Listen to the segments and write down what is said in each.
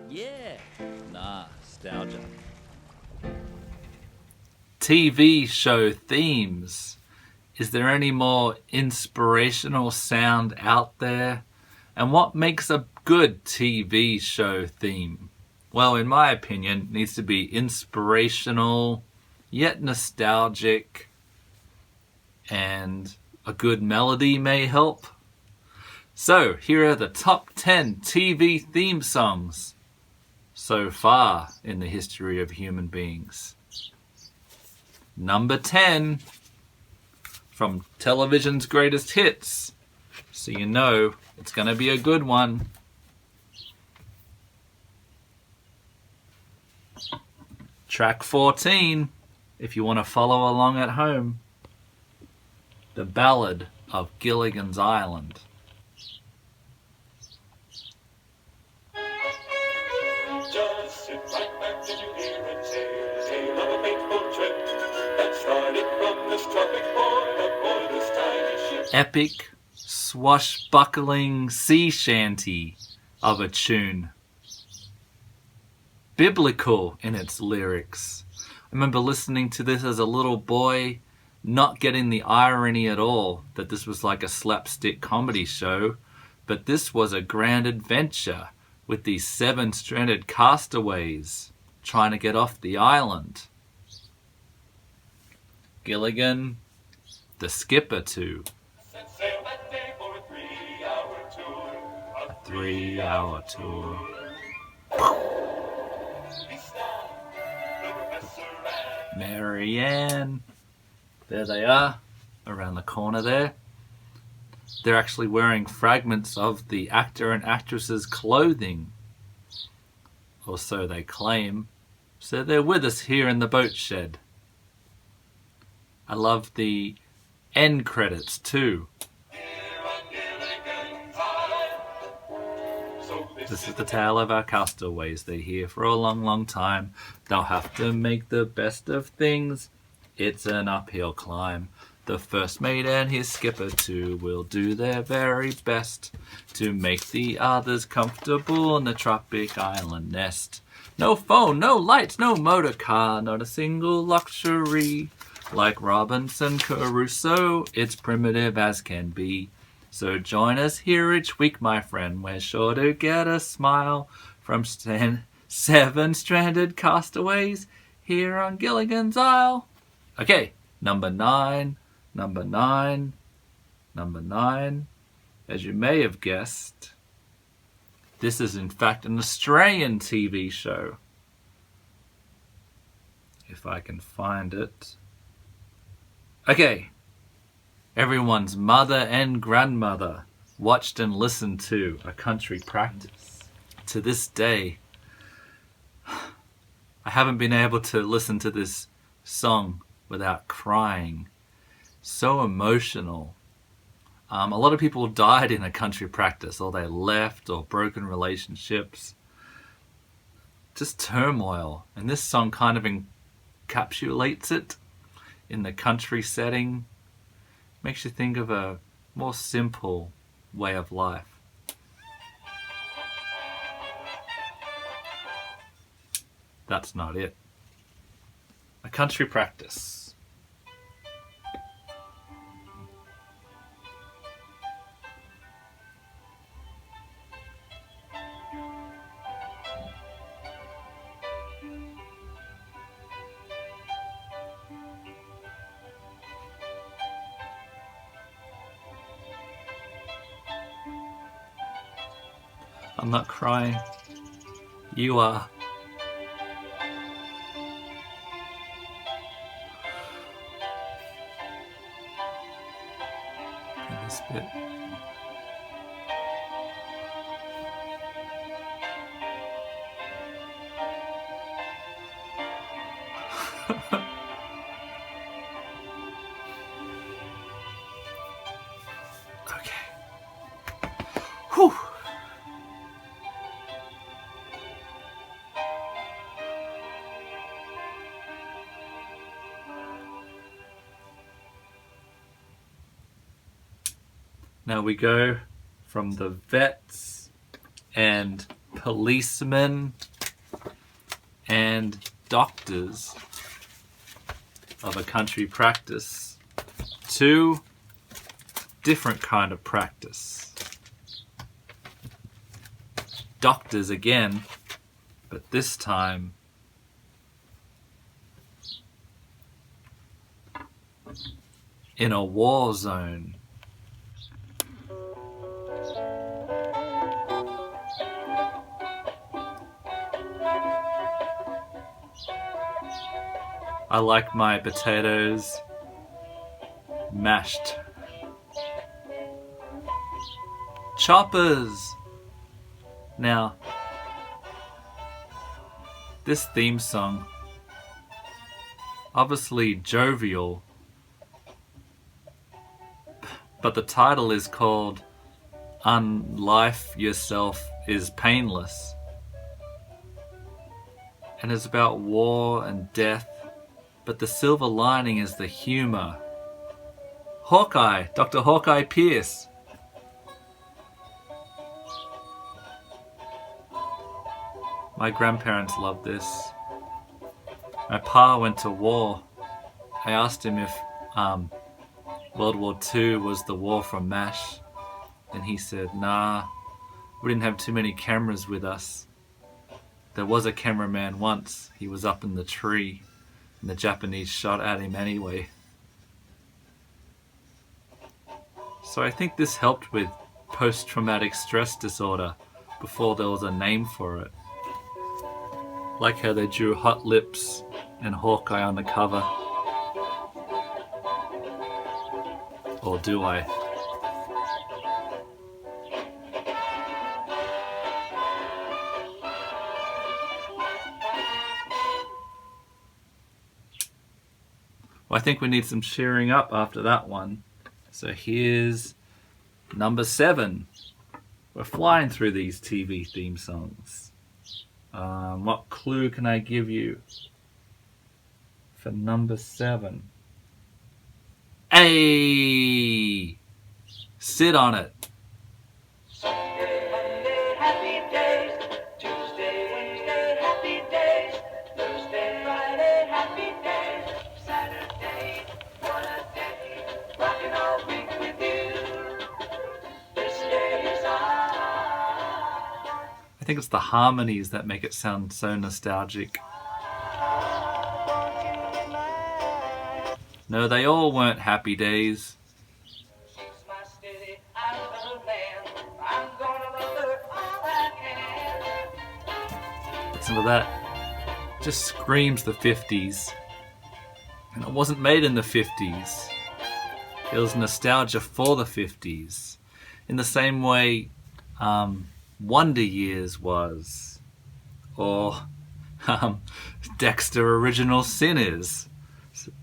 Yeah. Nah, Stalgia. TV show themes. Is there any more inspirational sound out there? And what makes a good TV show theme? Well, in my opinion, it needs to be inspirational, yet nostalgic, and a good melody may help. So, here are the top 10 TV theme songs so far in the history of human beings. Number 10, from television's greatest hits, so you know it's going to be a good one. Track 14, if you want to follow along at home, The Ballad of Gilligan's Island. Just sit right back till you hear it say the tale of a fateful trip that started from this tropic port aboard this tiny ship. Epic, swashbuckling sea shanty of a tune. Biblical in its lyrics. I remember listening to this as a little boy, not getting the irony at all that this was like a slapstick comedy show, but this was a grand adventure with these 7 stranded castaways trying to get off the island. Gilligan, the skipper too. Set sail that day for a 3-hour tour. A 3-hour tour. Peace down, the professor and Marianne. There they are, around the corner there. They're actually wearing fragments of the actor and actress's clothing. Or so they claim. So they're with us here in the boat shed. I love the end credits too. here on Gilligan's Island. So This is the tale of our castaways. They're here for a long, long time. They'll have to make the best of things. It's an uphill climb. The first mate and his skipper too will do their very best to make the others comfortable in the tropic island nest. No phone, no lights, no motor car, not a single luxury. Like Robinson Crusoe, it's primitive as can be. So join us here each week, my friend. We're sure to get a smile from 7 stranded castaways here on Gilligan's Isle. Okay, number 9. Number 9. As you may have guessed, this is in fact an Australian TV show. If I can find it. Okay. Everyone's mother and grandmother watched and listened to A Country Practice. To this day, I haven't been able to listen to this song without crying. So emotional. A lot of people died in A Country Practice, or they left, or broken relationships. Just turmoil. And this song kind of encapsulates it in the country setting. Makes you think of a more simple way of life. That's not it. A Country Practice. I'm not crying. You are. In this bit. Okay. Whew. Now we go from the vets and policemen and doctors of a country practice to different kind of practice. Doctors again, but this time in a war zone. I like my potatoes mashed. Choppers! Now, this theme song, obviously jovial, but the title is called Unlife Yourself is Painless. And it's about war and death, but the silver lining is the humor. Hawkeye, Dr. Hawkeye Pierce. My grandparents loved this. My pa went to war. I asked him if World War II was the war from MASH, and he said, nah, we didn't have too many cameras with us. There was a cameraman once. He was up in the tree, and the Japanese shot at him anyway. So I think this helped with post-traumatic stress disorder before there was a name for it. Like how they drew Hot Lips and Hawkeye on the cover. Or do I? Well, I think we need some cheering up after that one. So here's number 7. We're flying through these TV theme songs. What clue can I give you for number 7? Hey! Sit on it. Sunday, Monday, happy days. Tuesday, Wednesday, happy days. Thursday, Friday, happy days. Saturday, what a day. Rocking all week with you. This day is ours. I think it's the harmonies that make it sound so nostalgic. No, they all weren't happy days. She's my steady out of the land. I'm gonna love her all I can. Listen to that. Just screams the 50s. And it wasn't made in the 50s. It was nostalgia for the 50s. In the same way Wonder Years was. Or Dexter Original Sin is.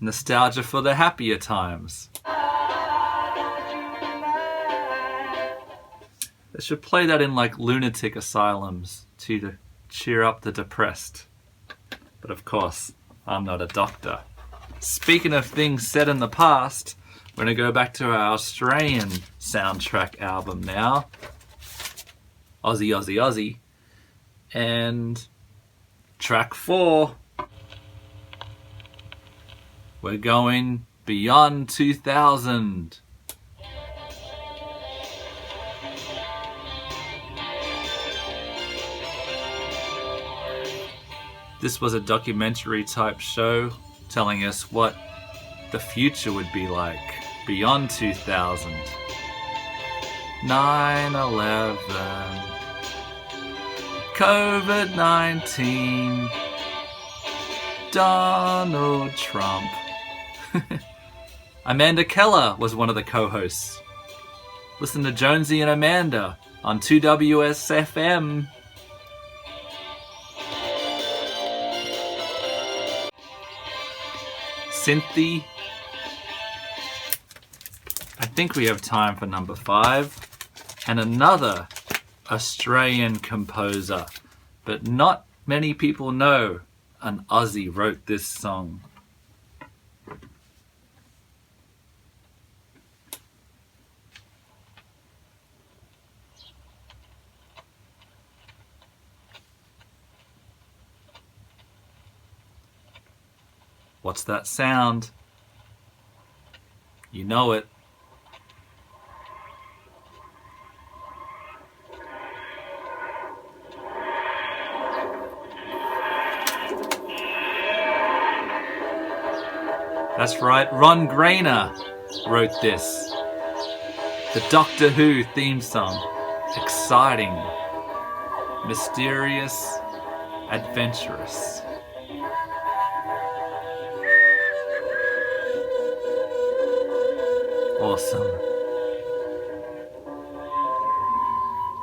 Nostalgia for the happier times. They should play that in like lunatic asylums to cheer up the depressed. But of course, I'm not a doctor. Speaking of things set in the past, we're going to go back to our Australian soundtrack album now. Aussie, Aussie, Aussie. And track 4. We're going beyond 2000. This was a documentary type show telling us what the future would be like beyond 2000. 9/11, COVID-19, Donald Trump. Amanda Keller was one of the co-hosts. Listen to Jonesy and Amanda on 2WSFM. Cynthia. I think we have time for number 5. And another Australian composer. But not many people know an Aussie wrote this song. What's that sound? You know it. That's right, Ron Grainer wrote this. The Doctor Who theme song. Exciting, mysterious, adventurous. Awesome.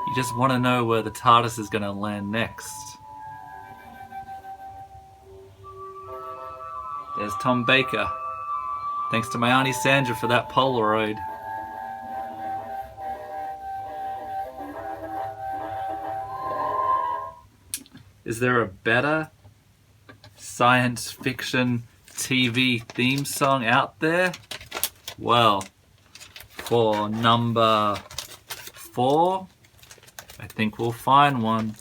You just want to know where the TARDIS is going to land next. There's Tom Baker. Thanks to my Auntie Sandra for that Polaroid. Is there a better science fiction TV theme song out there? Well, for number 4, I think we'll find one.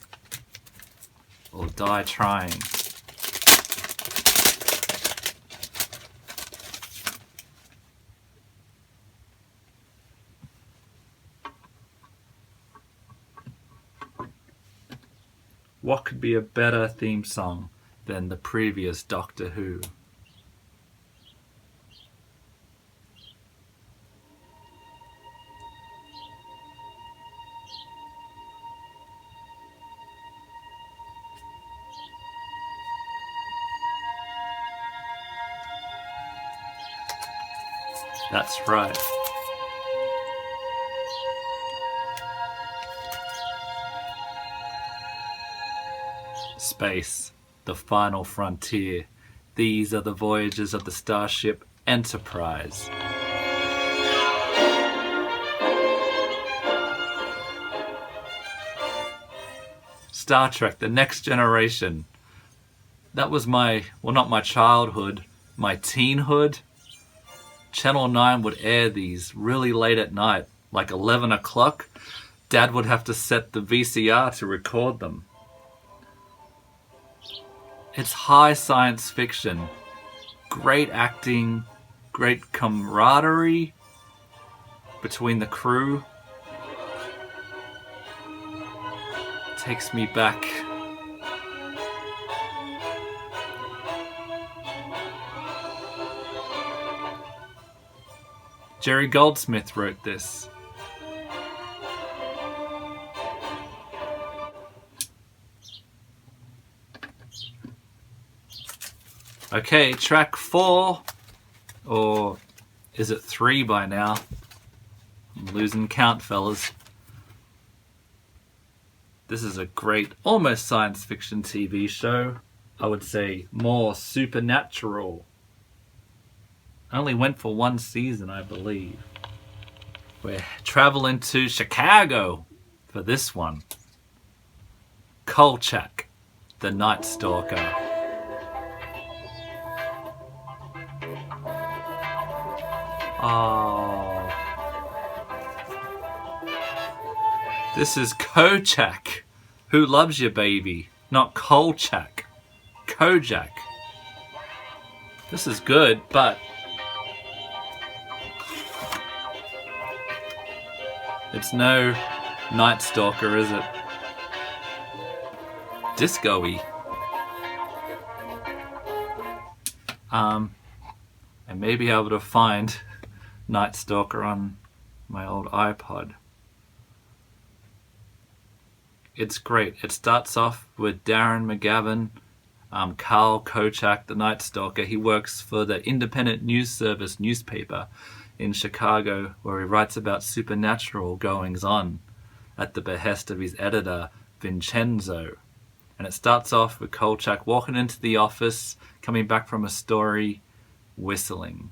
Or die trying. What could be a better theme song than the previous Doctor Who? That's right. Space, the final frontier. These are the voyages of the starship Enterprise. Star Trek, The Next Generation. That was my, well, not my childhood, my teenhood. Channel 9 would air these really late at night, like 11 o'clock. Dad would have to set the VCR to record them. It's high science fiction, great acting, great camaraderie between the crew. Takes me back. Jerry Goldsmith wrote this. Okay, track 4, or is it 3 by now? I'm losing count, fellas. This is a great, almost science fiction TV show. I would say more supernatural. Only went for 1 season, I believe. We're traveling to Chicago for this one. Kolchak, the Night Stalker. Oh. This is Kojak. Who Loves You Baby? Not Kolchak. Kojak. This is good, but it's no Night Stalker, is it? Disco-y. I may be able to find Night Stalker on my old iPod. It's great. It starts off with Darren McGavin, Carl Kojak, the Night Stalker. He works for the Independent News Service newspaper in Chicago, where he writes about supernatural goings-on at the behest of his editor, Vincenzo. And it starts off with Kolchak walking into the office, coming back from a story, whistling.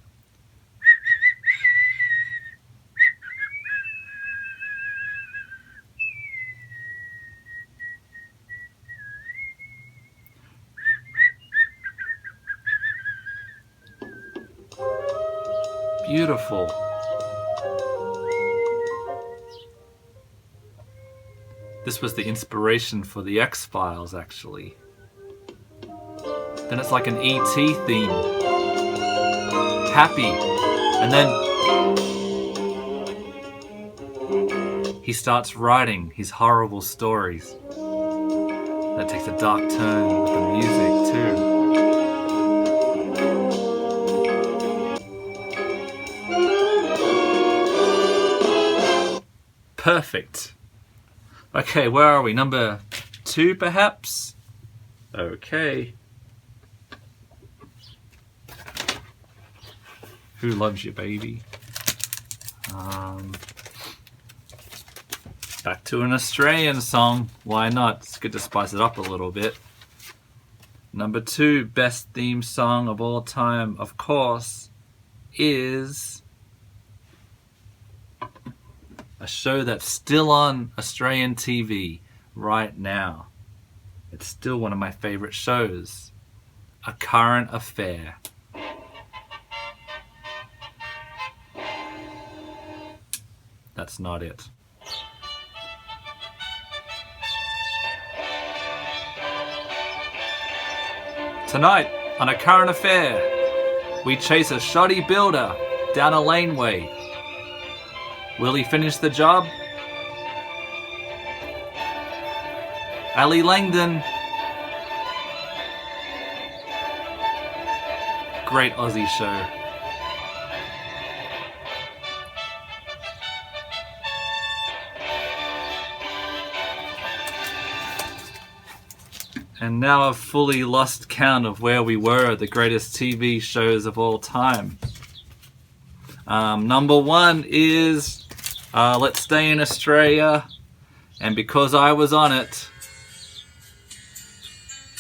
Beautiful. This was the inspiration for the X-Files, actually. Then it's like an E.T. theme. happy, and then he starts writing his horrible stories. That takes a dark turn with the music too. Perfect. Okay, where are we? Number 2, perhaps? Okay. Who Loves You, Baby? Back to an Australian song. Why not? It's good to spice it up a little bit. Number 2 best theme song of all time, of course, is a show that's still on Australian TV right now. It's still one of my favorite shows. A Current Affair. That's not it. Tonight, on A Current Affair, we chase a shoddy builder down a laneway. Will he finish the job? Ali Langdon. Great Aussie show. And now I've fully lost count of where we were at the greatest TV shows of all time. Number 1 is Let's Stay in Australia. And because I was on it,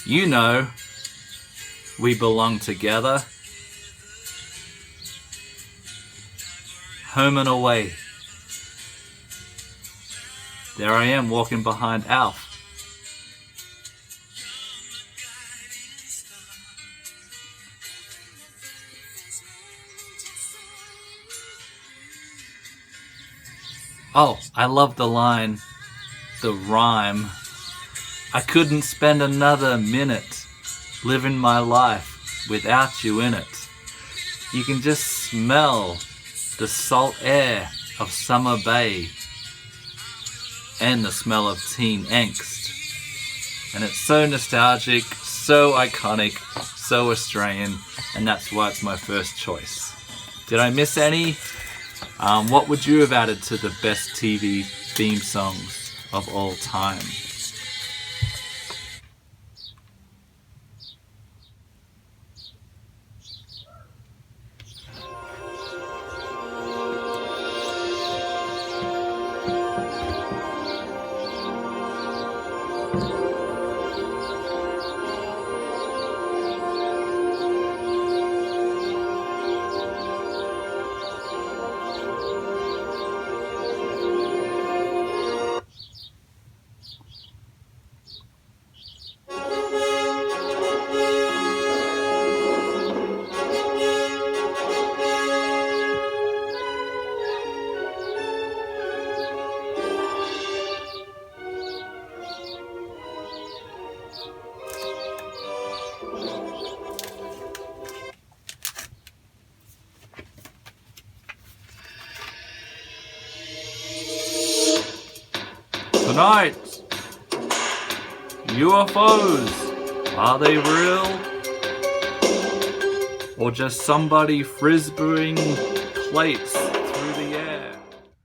you know, we belong together. Home and Away. There I am walking behind Alf. Oh, I love the line, the rhyme. I couldn't spend another minute living my life without you in it. You can just smell the salt air of Summer Bay and the smell of teen angst. And it's so nostalgic, so iconic, so Australian, and that's why it's my first choice. Did I miss any? What would you have added to the best TV theme songs of all time? Tonight, UFOs, are they real? Or just somebody frisbeeing plates